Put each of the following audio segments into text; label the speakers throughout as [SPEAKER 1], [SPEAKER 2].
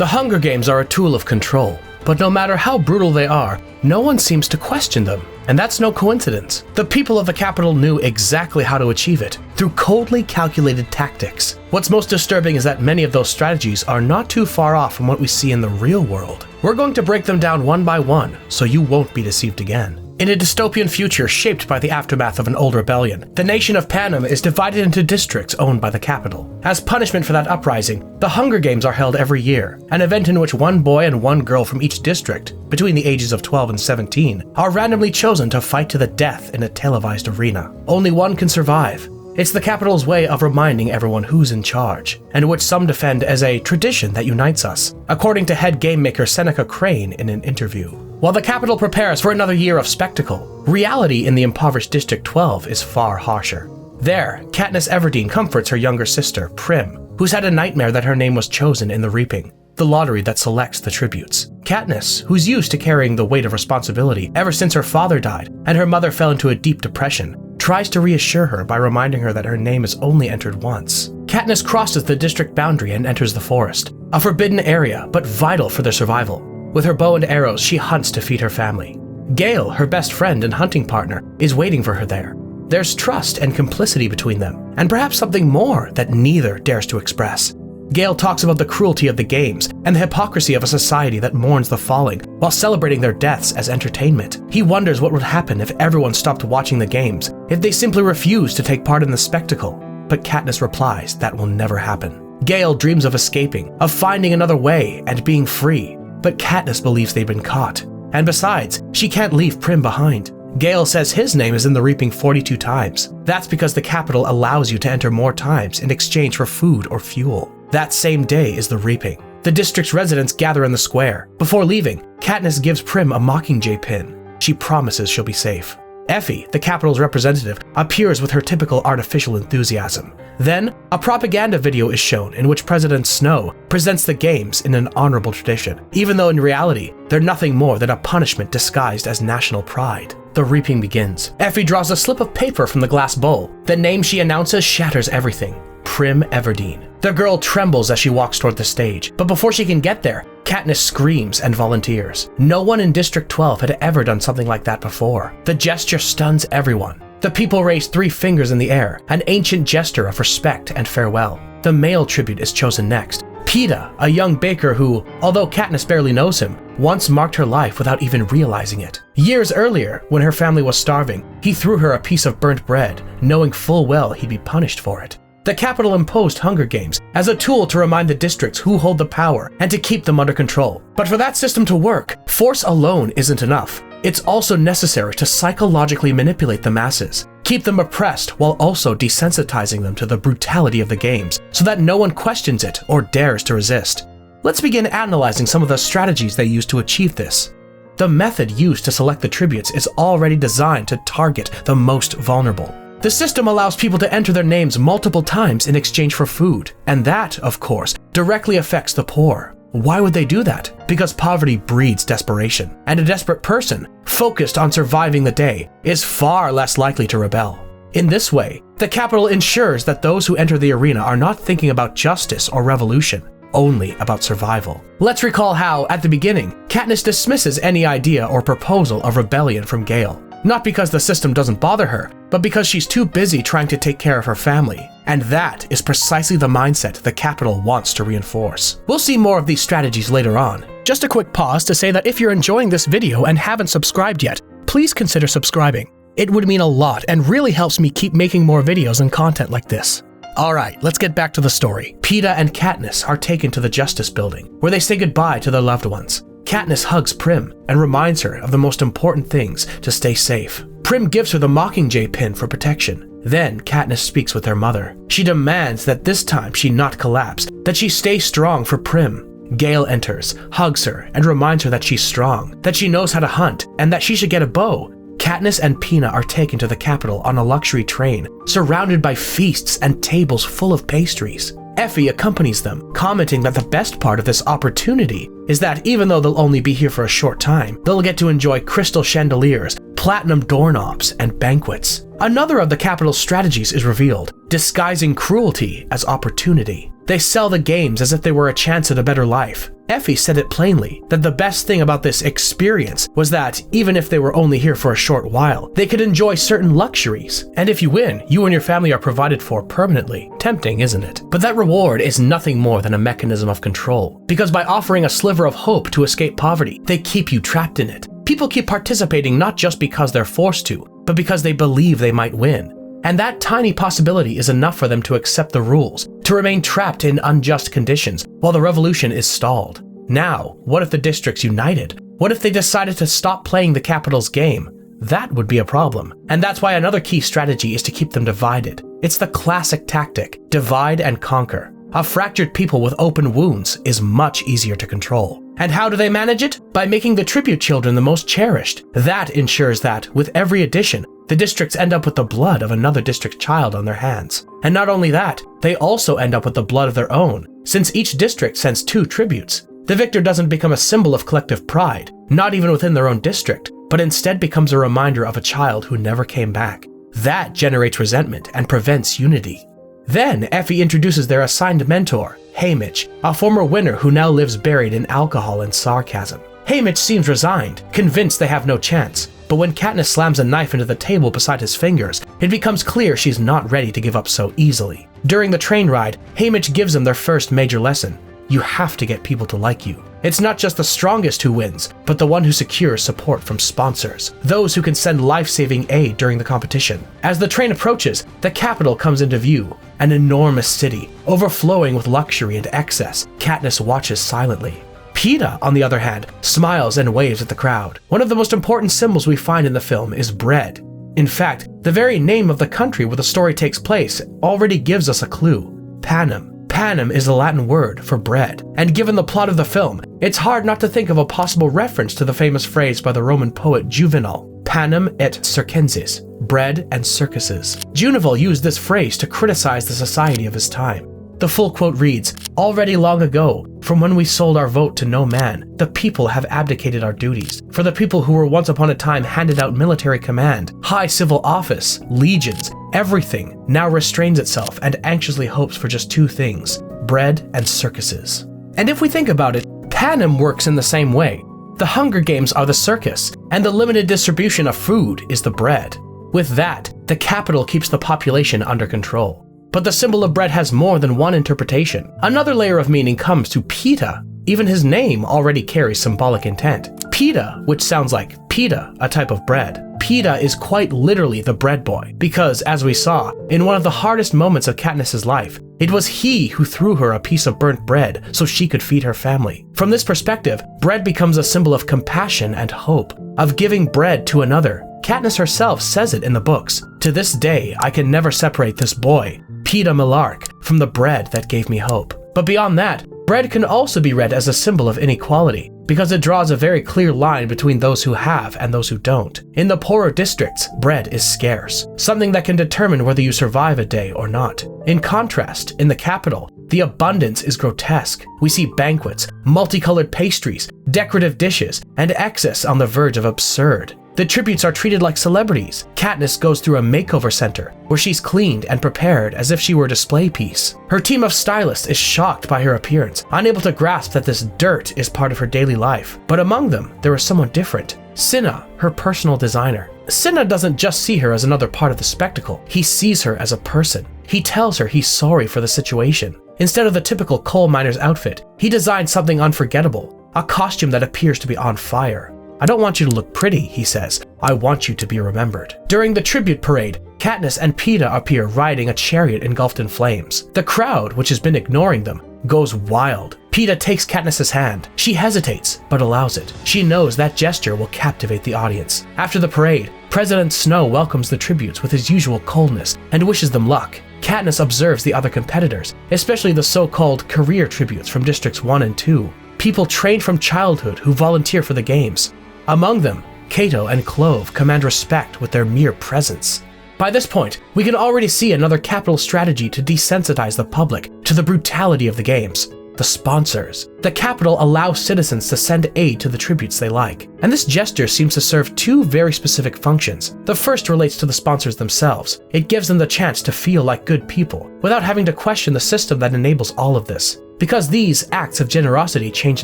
[SPEAKER 1] The Hunger Games are a tool of control, but no matter how brutal they are, no one seems to question them. And that's no coincidence. The people of the capital knew exactly how to achieve it, through coldly calculated tactics. What's most disturbing is that many of those strategies are not too far off from what we see in the real world. We're going to break them down one by one, so you won't be deceived again. In a dystopian future shaped by the aftermath of an old rebellion, the nation of Panem is divided into districts owned by the capital. As punishment for that uprising, the Hunger Games are held every year, an event in which one boy and one girl from each district, between the ages of 12 and 17, are randomly chosen to fight to the death in a televised arena. Only one can survive. It's the capital's way of reminding everyone who's in charge, and which some defend as a tradition that unites us, according to head game maker Seneca Crane in an interview. While the capital prepares for another year of spectacle, reality in the impoverished District 12 is far harsher. There, Katniss Everdeen comforts her younger sister, Prim, who's had a nightmare that her name was chosen in the Reaping, the lottery that selects the tributes. Katniss, who's used to carrying the weight of responsibility ever since her father died and her mother fell into a deep depression, tries to reassure her by reminding her that her name is only entered once. Katniss crosses the district boundary and enters the forest, a forbidden area but vital for their survival. With her bow and arrows, she hunts to feed her family. Gale, her best friend and hunting partner, is waiting for her there. There's trust and complicity between them, and perhaps something more that neither dares to express. Gale talks about the cruelty of the games and the hypocrisy of a society that mourns the falling while celebrating their deaths as entertainment. He wonders what would happen if everyone stopped watching the games, if they simply refused to take part in the spectacle. But Katniss replies that will never happen. Gale dreams of escaping, of finding another way and being free, but Katniss believes they've been caught. And besides, she can't leave Prim behind. Gale says his name is in the Reaping 42 times. That's because the capital allows you to enter more times in exchange for food or fuel. That same day is the Reaping. The district's residents gather in the square. Before leaving, Katniss gives Prim a Mockingjay pin. She promises she'll be safe. Effie, the capital's representative, appears with her typical artificial enthusiasm. Then, a propaganda video is shown in which President Snow presents the games in an honorable tradition, even though in reality, they're nothing more than a punishment disguised as national pride. The Reaping begins. Effie draws a slip of paper from the glass bowl. The name she announces shatters everything. Prim Everdeen. The girl trembles as she walks toward the stage, but before she can get there, Katniss screams and volunteers. No one in District 12 had ever done something like that before. The gesture stuns everyone. The people raise 3 fingers in the air, an ancient gesture of respect and farewell. The male tribute is chosen next. Peeta, a young baker who, although Katniss barely knows him, once marked her life without even realizing it. Years earlier, when her family was starving, he threw her a piece of burnt bread, knowing full well he'd be punished for it. The capital imposed Hunger Games as a tool to remind the districts who hold the power and to keep them under control. But for that system to work, force alone isn't enough. It's also necessary to psychologically manipulate the masses, keep them oppressed while also desensitizing them to the brutality of the games so that no one questions it or dares to resist. Let's begin analyzing some of the strategies they use to achieve this. The method used to select the tributes is already designed to target the most vulnerable. The system allows people to enter their names multiple times in exchange for food, and that, of course, directly affects the poor. Why would they do that? Because poverty breeds desperation, and a desperate person, focused on surviving the day, is far less likely to rebel. In this way, the capital ensures that those who enter the arena are not thinking about justice or revolution, only about survival. Let's recall how, at the beginning, Katniss dismisses any idea or proposal of rebellion from Gale. Not because the system doesn't bother her, but because she's too busy trying to take care of her family. And that is precisely the mindset the capital wants to reinforce. We'll see more of these strategies later on. Just a quick pause to say that if you're enjoying this video and haven't subscribed yet, please consider subscribing. It would mean a lot and really helps me keep making more videos and content like this. Alright, let's get back to the story. Peeta and Katniss are taken to the Justice Building, where they say goodbye to their loved ones. Katniss hugs Prim and reminds her of the most important things to stay safe. Prim gives her the Mockingjay pin for protection. Then Katniss speaks with her mother. She demands that this time she not collapse, that she stay strong for Prim. Gale enters, hugs her, and reminds her that she's strong, that she knows how to hunt, and that she should get a bow. Katniss and Peeta are taken to the capital on a luxury train, surrounded by feasts and tables full of pastries. Effie accompanies them, commenting that the best part of this opportunity is that even though they'll only be here for a short time, they'll get to enjoy crystal chandeliers, platinum doorknobs, and banquets. Another of the capital's strategies is revealed, disguising cruelty as opportunity. They sell the games as if they were a chance at a better life. Effie said it plainly, that the best thing about this experience was that, even if they were only here for a short while, they could enjoy certain luxuries. And if you win, you and your family are provided for permanently. Tempting, isn't it? But that reward is nothing more than a mechanism of control, because by offering a sliver of hope to escape poverty, they keep you trapped in it. People keep participating not just because they're forced to, but because they believe they might win. And that tiny possibility is enough for them to accept the rules, to remain trapped in unjust conditions while the revolution is stalled. Now, what if the districts united? What if they decided to stop playing the capital's game? That would be a problem. And that's why another key strategy is to keep them divided. It's the classic tactic, divide and conquer. A fractured people with open wounds is much easier to control. And how do they manage it? By making the tribute children the most cherished. That ensures that, with every addition, the districts end up with the blood of another district child on their hands. And not only that, they also end up with the blood of their own, since each district sends 2 tributes. The victor doesn't become a symbol of collective pride, not even within their own district, but instead becomes a reminder of a child who never came back. That generates resentment and prevents unity. Then Effie introduces their assigned mentor, Haymitch, a former winner who now lives buried in alcohol and sarcasm. Haymitch seems resigned, convinced they have no chance, but when Katniss slams a knife into the table beside his fingers, it becomes clear she's not ready to give up so easily. During the train ride, Haymitch gives them their first major lesson. You have to get people to like you. It's not just the strongest who wins, but the one who secures support from sponsors, those who can send life-saving aid during the competition. As the train approaches, the capital comes into view, an enormous city, overflowing with luxury and excess. Katniss watches silently. Peeta, on the other hand, smiles and waves at the crowd. One of the most important symbols we find in the film is bread. In fact, the very name of the country where the story takes place already gives us a clue: Panem. Panem is the Latin word for bread, and given the plot of the film, it's hard not to think of a possible reference to the famous phrase by the Roman poet Juvenal, panem et circenses, bread and circuses. Juvenal used this phrase to criticize the society of his time. The full quote reads, "Already long ago, from when we sold our vote to no man, the people have abdicated our duties. For the people who were once upon a time handed out military command, high civil office, legions, everything now restrains itself and anxiously hopes for just 2 things, bread and circuses." And if we think about it, Panem works in the same way. The Hunger Games are the circus, and the limited distribution of food is the bread. With that, the capital keeps the population under control. But the symbol of bread has more than one interpretation. Another layer of meaning comes to Peeta. Even his name already carries symbolic intent. Peeta, which sounds like pita, a type of bread. Peeta is quite literally the bread boy, because, as we saw, in one of the hardest moments of Katniss's life, it was he who threw her a piece of burnt bread so she could feed her family. From this perspective, bread becomes a symbol of compassion and hope, of giving bread to another. Katniss herself says it in the books. "To this day, I can never separate this boy, Peeta Millark, from the bread that gave me hope." But beyond that, bread can also be read as a symbol of inequality, because it draws a very clear line between those who have and those who don't. In the poorer districts, bread is scarce, something that can determine whether you survive a day or not. In contrast, in the capital, the abundance is grotesque. We see banquets, multicolored pastries, decorative dishes, and excess on the verge of absurd. The tributes are treated like celebrities. Katniss goes through a makeover center where she's cleaned and prepared as if she were a display piece. Her team of stylists is shocked by her appearance, unable to grasp that this dirt is part of her daily life. But among them, there is someone different. Cinna, her personal designer. Cinna doesn't just see her as another part of the spectacle. He sees her as a person. He tells her he's sorry for the situation. Instead of the typical coal miner's outfit, he designed something unforgettable, a costume that appears to be on fire. "I don't want you to look pretty," he says. "I want you to be remembered." During the tribute parade, Katniss and Peeta appear riding a chariot engulfed in flames. The crowd, which has been ignoring them, goes wild. Peeta takes Katniss's hand. She hesitates, but allows it. She knows that gesture will captivate the audience. After the parade, President Snow welcomes the tributes with his usual coldness and wishes them luck. Katniss observes the other competitors, especially the so-called career tributes from Districts 1 and 2, people trained from childhood who volunteer for the games. Among them, Cato and Clove command respect with their mere presence. By this point, we can already see another capital strategy to desensitize the public to the brutality of the games: the sponsors. The capital allows citizens to send aid to the tributes they like, and this gesture seems to serve 2 very specific functions. The first relates to the sponsors themselves. It gives them the chance to feel like good people, without having to question the system that enables all of this. because these acts of generosity change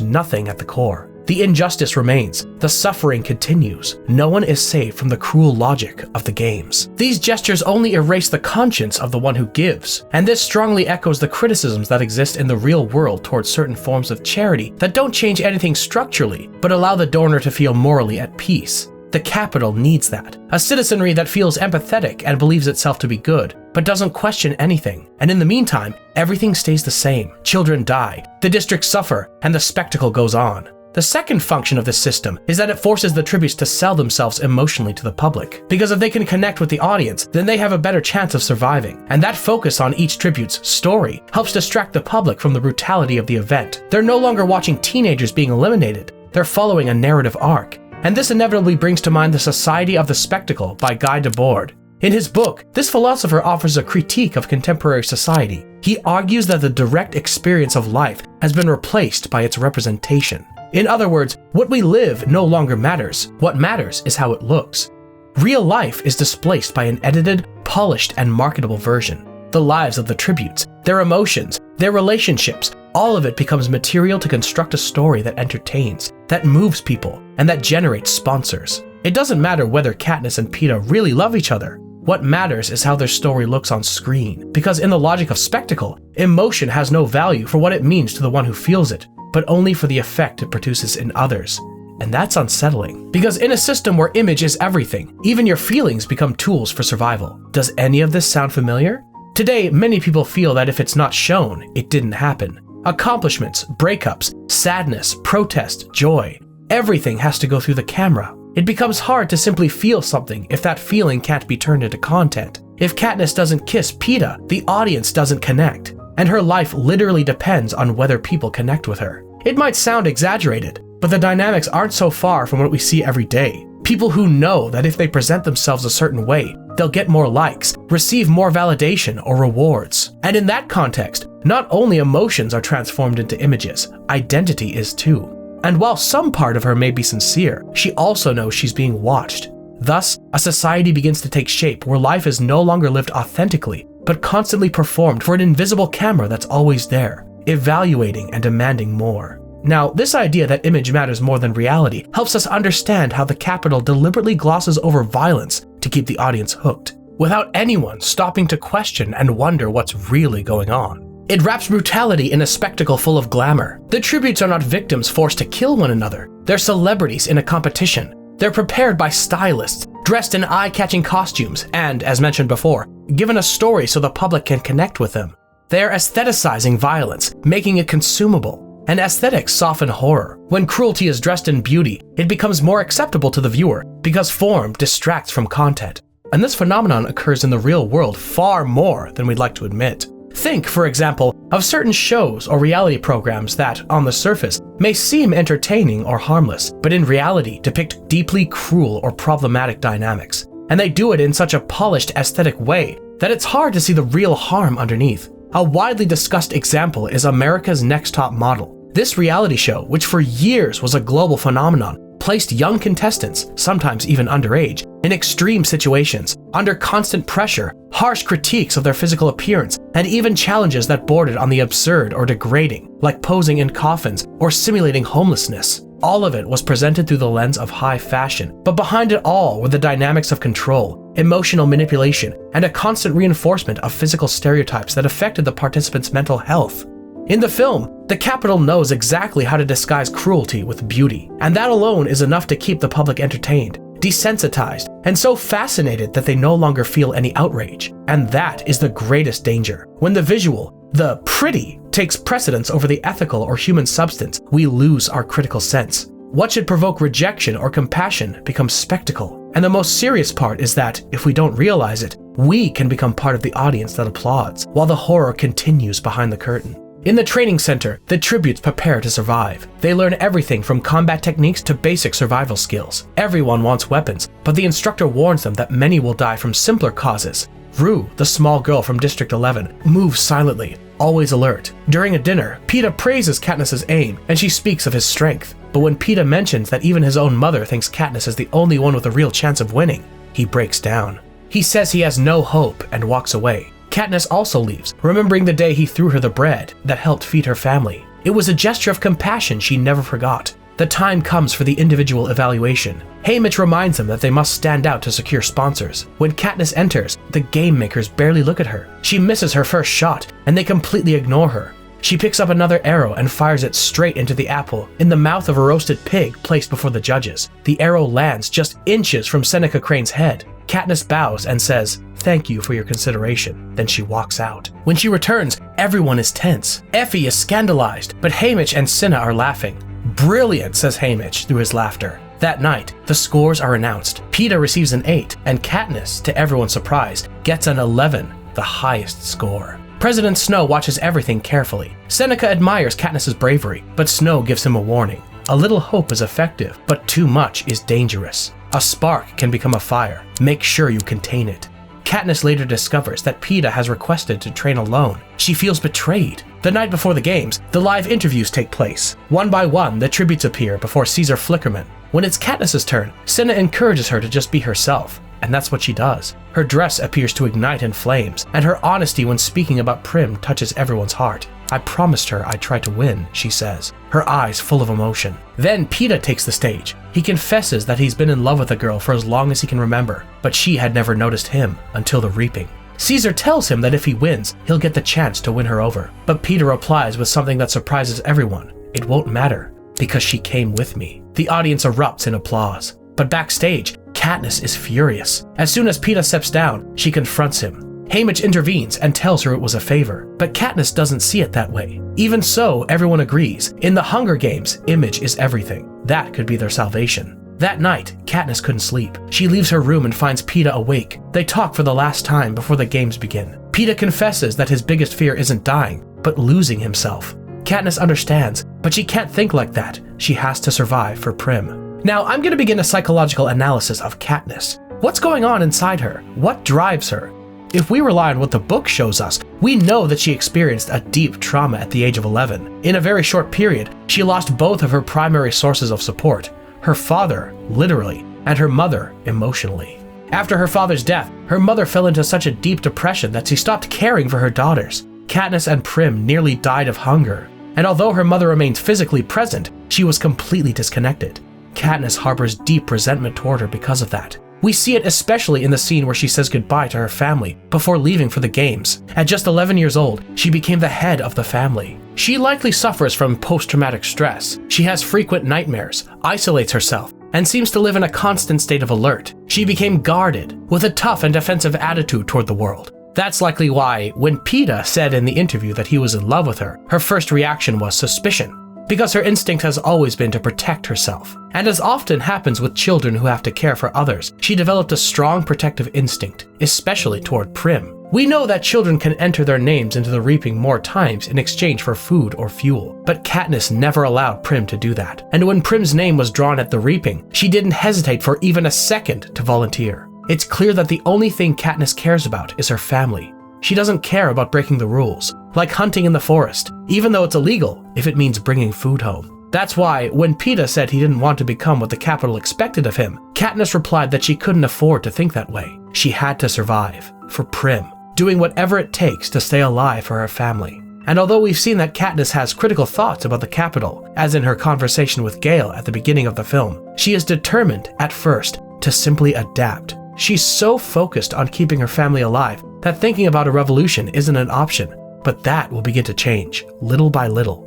[SPEAKER 1] nothing at the core. The injustice remains, the suffering continues. No one is saved from the cruel logic of the games. These gestures only erase the conscience of the one who gives, and this strongly echoes the criticisms that exist in the real world towards certain forms of charity that don't change anything structurally, but allow the donor to feel morally at peace. The capital needs that. A citizenry that feels empathetic and believes itself to be good, but doesn't question anything. And in the meantime, everything stays the same. Children die, the districts suffer, and the spectacle goes on. The second function of this system is that it forces the tributes to sell themselves emotionally to the public. Because if they can connect with the audience, then they have a better chance of surviving. And that focus on each tribute's story helps distract the public from the brutality of the event. They're no longer watching teenagers being eliminated. They're following a narrative arc. And this inevitably brings to mind The Society of the Spectacle by Guy Debord. In his book, this philosopher offers a critique of contemporary society. He argues that the direct experience of life has been replaced by its representation. In other words, what we live no longer matters. What matters is how it looks. Real life is displaced by an edited, polished, and marketable version. The lives of the tributes, their emotions, their relationships, all of it becomes material to construct a story that entertains, that moves people, and that generates sponsors. It doesn't matter whether Katniss and Peeta really love each other. What matters is how their story looks on screen, because in the logic of spectacle, emotion has no value for what it means to the one who feels it, but only for the effect it produces in others. And that's unsettling, because in a system where image is everything, even your feelings become tools for survival. Does any of this sound familiar? Today, many people feel that if it's not shown, it didn't happen. Accomplishments, breakups, sadness, protest, joy, everything has to go through the camera. It becomes hard to simply feel something if that feeling can't be turned into content. If Katniss doesn't kiss Peeta, the audience doesn't connect, and her life literally depends on whether people connect with her. It might sound exaggerated, but the dynamics aren't so far from what we see every day. People who know that if they present themselves a certain way, they'll get more likes, receive more validation or rewards. And in that context, not only emotions are transformed into images, identity is too. And while some part of her may be sincere, she also knows she's being watched. Thus, a society begins to take shape where life is no longer lived authentically, but constantly performed for an invisible camera that's always there, evaluating and demanding more. Now, this idea that image matters more than reality helps us understand how the capital deliberately glosses over violence to keep the audience hooked, without anyone stopping to question and wonder what's really going on. It wraps brutality in a spectacle full of glamour. The tributes are not victims forced to kill one another. They're celebrities in a competition. They're prepared by stylists, dressed in eye-catching costumes, and, as mentioned before, given a story so the public can connect with them. They're aestheticizing violence, making it consumable. And aesthetics soften horror. When cruelty is dressed in beauty, it becomes more acceptable to the viewer because form distracts from content. And this phenomenon occurs in the real world far more than we'd like to admit. Think, for example, of certain shows or reality programs that, on the surface, may seem entertaining or harmless, but in reality depict deeply cruel or problematic dynamics. And they do it in such a polished aesthetic way that it's hard to see the real harm underneath. A widely discussed example is America's Next Top Model. This reality show, which for years was a global phenomenon, placed young contestants, sometimes even underage, in extreme situations, under constant pressure, harsh critiques of their physical appearance, and even challenges that bordered on the absurd or degrading, like posing in coffins or simulating homelessness. All of it was presented through the lens of high fashion, but behind it all were the dynamics of control, emotional manipulation, and a constant reinforcement of physical stereotypes that affected the participants' mental health. In the film, the Capitol knows exactly how to disguise cruelty with beauty, and that alone is enough to keep the public entertained, desensitized, and so fascinated that they no longer feel any outrage. And that is the greatest danger. When the visual, the pretty, takes precedence over the ethical or human substance, we lose our critical sense. What should provoke rejection or compassion becomes spectacle. And the most serious part is that, if we don't realize it, we can become part of the audience that applauds, while the horror continues behind the curtain. In the training center, the tributes prepare to survive. They learn everything from combat techniques to basic survival skills. Everyone wants weapons, but the instructor warns them that many will die from simpler causes. Rue, the small girl from District 11, moves silently, always alert. During a dinner, Peeta praises Katniss's aim, and she speaks of his strength. But when Peeta mentions that even his own mother thinks Katniss is the only one with a real chance of winning, he breaks down. He says he has no hope and walks away. Katniss also leaves, remembering the day he threw her the bread that helped feed her family. It was a gesture of compassion she never forgot. The time comes for the individual evaluation. Haymitch reminds them that they must stand out to secure sponsors. When Katniss enters, the game makers barely look at her. She misses her first shot, and they completely ignore her. She picks up another arrow and fires it straight into the apple in the mouth of a roasted pig placed before the judges. The arrow lands just inches from Seneca Crane's head. Katniss bows and says, "Thank you for your consideration." Then she walks out. When she returns, everyone is tense. Effie is scandalized, but Haymitch and Cinna are laughing. "Brilliant," says Haymitch through his laughter. That night, the scores are announced. Peeta receives an 8, and Katniss, to everyone's surprise, gets an 11, the highest score. President Snow watches everything carefully. Seneca admires Katniss's bravery, but Snow gives him a warning. A little hope is effective, but too much is dangerous. A spark can become a fire. Make sure you contain it. Katniss later discovers that Peeta has requested to train alone. She feels betrayed. The night before the games, the live interviews take place. One by one, the tributes appear before Caesar Flickerman. When it's Katniss's turn, Cinna encourages her to just be herself, and that's what she does. Her dress appears to ignite in flames, and her honesty when speaking about Prim touches everyone's heart. "I promised her I'd try to win," she says, her eyes full of emotion. Then Peeta takes the stage. He confesses that he's been in love with a girl for as long as he can remember, but she had never noticed him until the reaping. Caesar tells him that if he wins, he'll get the chance to win her over. But Peeta replies with something that surprises everyone. "It won't matter, because she came with me." The audience erupts in applause. But backstage, Katniss is furious. As soon as Peeta steps down, she confronts him. Haymitch intervenes and tells her it was a favor, but Katniss doesn't see it that way. Even so, everyone agrees. In the Hunger Games, image is everything. That could be their salvation. That night, Katniss couldn't sleep. She leaves her room and finds Peeta awake. They talk for the last time before the games begin. Peeta confesses that his biggest fear isn't dying, but losing himself. Katniss understands, but she can't think like that. She has to survive for Prim. Now, I'm going to begin a psychological analysis of Katniss. What's going on inside her? What drives her? If we rely on what the book shows us, we know that she experienced a deep trauma at the age of 11. In a very short period, she lost both of her primary sources of support, her father, literally, and her mother, emotionally. After her father's death, her mother fell into such a deep depression that she stopped caring for her daughters. Katniss and Prim nearly died of hunger, and although her mother remained physically present, she was completely disconnected. Katniss harbors deep resentment toward her because of that. We see it especially in the scene where she says goodbye to her family before leaving for the games. At just 11 years old, she became the head of the family. She likely suffers from post-traumatic stress. She has frequent nightmares, isolates herself, and seems to live in a constant state of alert. She became guarded, with a tough and defensive attitude toward the world. That's likely why, when Peeta said in the interview that he was in love with her, her first reaction was suspicion, because her instinct has always been to protect herself. And as often happens with children who have to care for others, she developed a strong protective instinct, especially toward Prim. We know that children can enter their names into the reaping more times in exchange for food or fuel, but Katniss never allowed Prim to do that. And when Prim's name was drawn at the reaping, she didn't hesitate for even a second to volunteer. It's clear that the only thing Katniss cares about is her family. She doesn't care about breaking the rules, like hunting in the forest, even though it's illegal if it means bringing food home. That's why, when Peeta said he didn't want to become what the Capitol expected of him, Katniss replied that she couldn't afford to think that way. She had to survive, for Prim, doing whatever it takes to stay alive for her family. And although we've seen that Katniss has critical thoughts about the Capitol, as in her conversation with Gale at the beginning of the film, she is determined, at first, to simply adapt. She's so focused on keeping her family alive that thinking about a revolution isn't an option, but that will begin to change, little by little.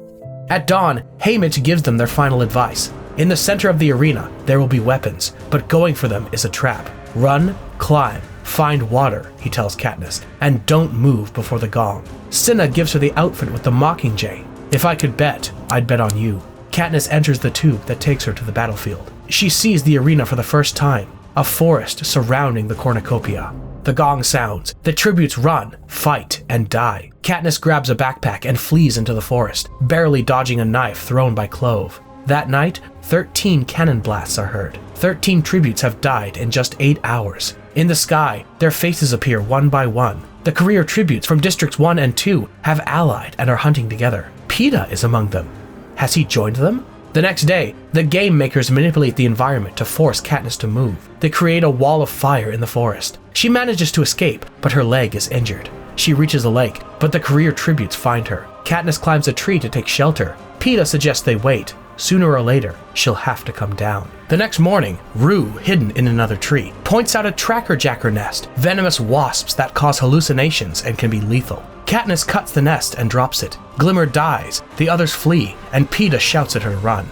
[SPEAKER 1] At dawn, Haymitch gives them their final advice. In the center of the arena, there will be weapons, but going for them is a trap. Run, climb, find water, he tells Katniss, and don't move before the gong. Cinna gives her the outfit with the Mockingjay. If I could bet, I'd bet on you. Katniss enters the tube that takes her to the battlefield. She sees the arena for the first time, a forest surrounding the cornucopia. The gong sounds, the tributes run, fight, and die. Katniss grabs a backpack and flees into the forest, barely dodging a knife thrown by Clove. That night, 13 cannon blasts are heard. 13 tributes have died in just 8 hours. In the sky, their faces appear one by one. The career tributes from Districts 1 and 2 have allied and are hunting together. Peeta is among them. Has he joined them? The next day, the game makers manipulate the environment to force Katniss to move. They create a wall of fire in the forest. She manages to escape, but her leg is injured. She reaches the lake, but the career tributes find her. Katniss climbs a tree to take shelter. Peeta suggests they wait. Sooner or later, she'll have to come down. The next morning, Rue, hidden in another tree, points out a trackerjacker nest, venomous wasps that cause hallucinations and can be lethal. Katniss cuts the nest and drops it. Glimmer dies, the others flee, and Peeta shouts at her to run.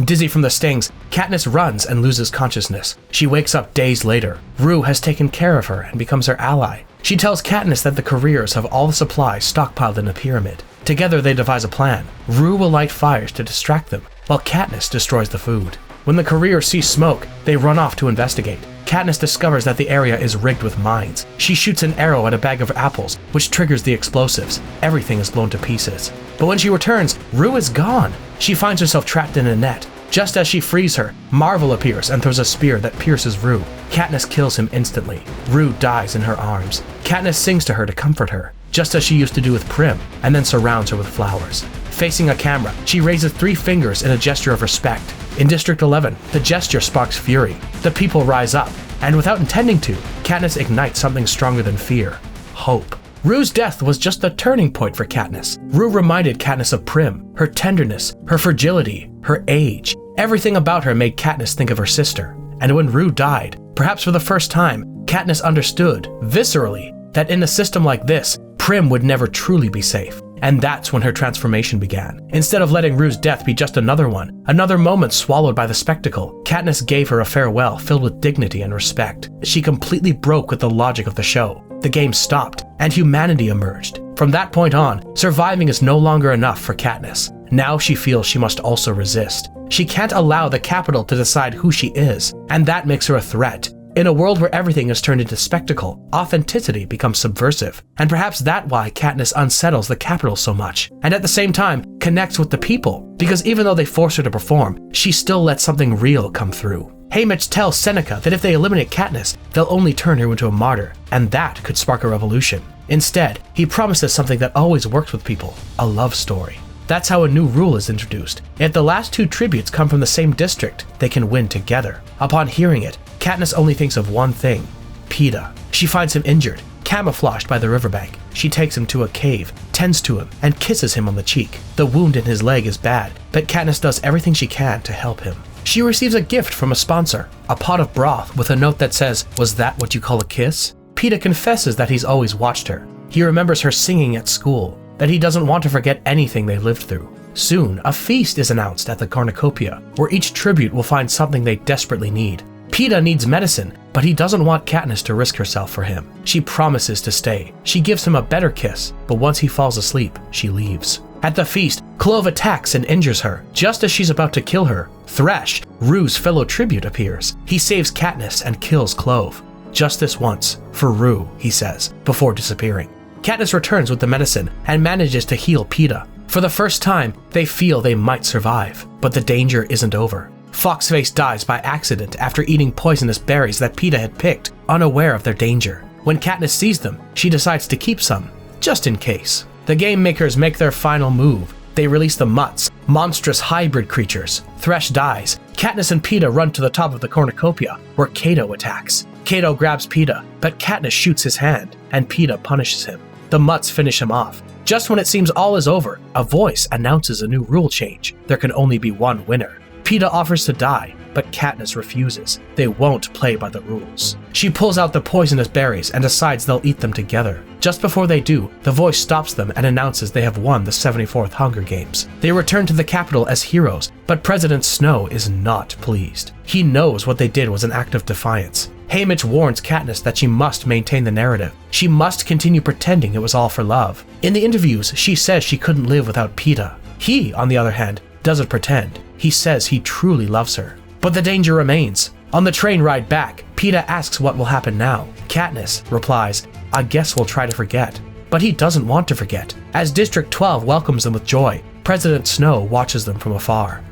[SPEAKER 1] Dizzy from the stings, Katniss runs and loses consciousness. She wakes up days later. Rue has taken care of her and becomes her ally. She tells Katniss that the careers have all the supplies stockpiled in a pyramid. Together they devise a plan. Rue will light fires to distract them, while Katniss destroys the food. When the careers see smoke, they run off to investigate. Katniss discovers that the area is rigged with mines. She shoots an arrow at a bag of apples, which triggers the explosives. Everything is blown to pieces. But when she returns, Rue is gone. She finds herself trapped in a net. Just as she frees her, Marvel appears and throws a spear that pierces Rue. Katniss kills him instantly. Rue dies in her arms. Katniss sings to her to comfort her, just as she used to do with Prim, and then surrounds her with flowers. Facing a camera, she raises 3 fingers in a gesture of respect. In District 11, the gesture sparks fury. The people rise up, and without intending to, Katniss ignites something stronger than fear: hope. Rue's death was just the turning point for Katniss. Rue reminded Katniss of Prim, her tenderness, her fragility, her age. Everything about her made Katniss think of her sister. And when Rue died, perhaps for the first time, Katniss understood, viscerally, that in a system like this, Prim would never truly be safe. And that's when her transformation began. Instead of letting Rue's death be just another one, another moment swallowed by the spectacle, Katniss gave her a farewell filled with dignity and respect. She completely broke with the logic of the show. The game stopped, and humanity emerged. From that point on, surviving is no longer enough for Katniss. Now she feels she must also resist. She can't allow the Capitol to decide who she is, and that makes her a threat. In a world where everything is turned into spectacle, authenticity becomes subversive. And perhaps that's why Katniss unsettles the Capitol so much, and at the same time, connects with the people. Because even though they force her to perform, she still lets something real come through. Haymitch tells Seneca that if they eliminate Katniss, they'll only turn her into a martyr, and that could spark a revolution. Instead, he promises something that always works with people: a love story. That's how a new rule is introduced. If the last 2 tributes come from the same district, they can win together. Upon hearing it, Katniss only thinks of one thing: Peeta. She finds him injured, camouflaged by the riverbank. She takes him to a cave, tends to him, and kisses him on the cheek. The wound in his leg is bad, but Katniss does everything she can to help him. She receives a gift from a sponsor, a pot of broth with a note that says, "Was that what you call a kiss?" Peeta confesses that he's always watched her. He remembers her singing at school, that he doesn't want to forget anything they've lived through. Soon, a feast is announced at the cornucopia, where each tribute will find something they desperately need. Peeta needs medicine, but he doesn't want Katniss to risk herself for him. She promises to stay. She gives him a better kiss, but once he falls asleep, she leaves. At the feast, Clove attacks and injures her. Just as she's about to kill her, Thresh, Rue's fellow tribute, appears. He saves Katniss and kills Clove. "Just this once, for Rue," he says, before disappearing. Katniss returns with the medicine and manages to heal Peeta. For the first time, they feel they might survive, but the danger isn't over. Foxface dies by accident after eating poisonous berries that Peeta had picked, unaware of their danger. When Katniss sees them, she decides to keep some, just in case. The game makers make their final move. They release the Mutts, monstrous hybrid creatures. Thresh dies. Katniss and Peeta run to the top of the cornucopia, where Cato attacks. Cato grabs Peeta, but Katniss shoots his hand, and Peeta punishes him. The Mutts finish him off. Just when it seems all is over, a voice announces a new rule change. There can only be one winner. Peeta offers to die, but Katniss refuses. They won't play by the rules. She pulls out the poisonous berries and decides they'll eat them together. Just before they do, the voice stops them and announces they have won the 74th Hunger Games. They return to the Capitol as heroes, but President Snow is not pleased. He knows what they did was an act of defiance. Haymitch warns Katniss that she must maintain the narrative. She must continue pretending it was all for love. In the interviews, she says she couldn't live without Peeta. He, on the other hand, doesn't pretend. He says he truly loves her. But the danger remains. On the train ride back, Peeta asks what will happen now. Katniss replies, "I guess we'll try to forget." But he doesn't want to forget. As District 12 welcomes them with joy, President Snow watches them from afar.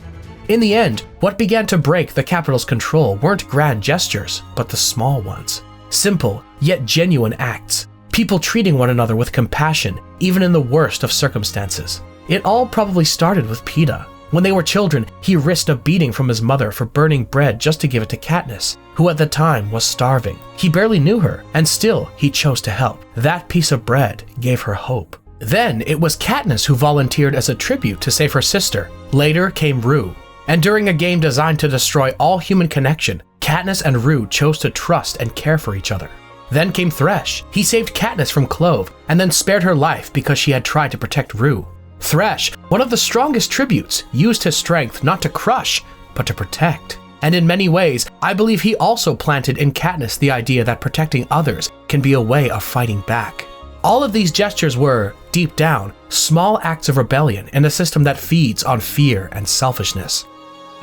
[SPEAKER 1] In the end, what began to break the Capitol's control weren't grand gestures, but the small ones. Simple, yet genuine acts. People treating one another with compassion, even in the worst of circumstances. It all probably started with Peeta. When they were children, he risked a beating from his mother for burning bread just to give it to Katniss, who at the time was starving. He barely knew her, and still he chose to help. That piece of bread gave her hope. Then it was Katniss who volunteered as a tribute to save her sister. Later came Rue. And during a game designed to destroy all human connection, Katniss and Rue chose to trust and care for each other. Then came Thresh. He saved Katniss from Clove, and then spared her life because she had tried to protect Rue. Thresh, one of the strongest tributes, used his strength not to crush, but to protect. And in many ways, I believe he also planted in Katniss the idea that protecting others can be a way of fighting back. All of these gestures were, deep down, small acts of rebellion in a system that feeds on fear and selfishness.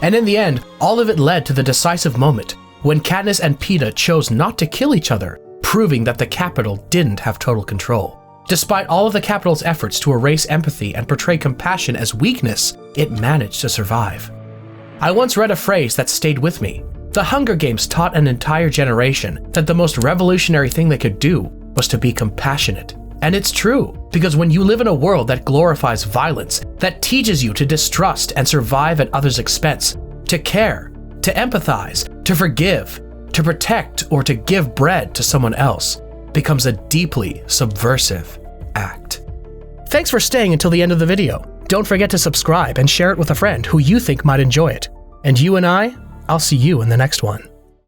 [SPEAKER 1] And in the end, all of it led to the decisive moment when Katniss and Peeta chose not to kill each other, proving that the Capitol didn't have total control. Despite all of the Capitol's efforts to erase empathy and portray compassion as weakness, it managed to survive. I once read a phrase that stayed with me. The Hunger Games taught an entire generation that the most revolutionary thing they could do was to be compassionate. And it's true, because when you live in a world that glorifies violence, that teaches you to distrust and survive at others' expense, to care, to empathize, to forgive, to protect, or to give bread to someone else, becomes a deeply subversive act. Thanks for staying until the end of the video. Don't forget to subscribe and share it with a friend who you think might enjoy it. And you and I'll see you in the next one.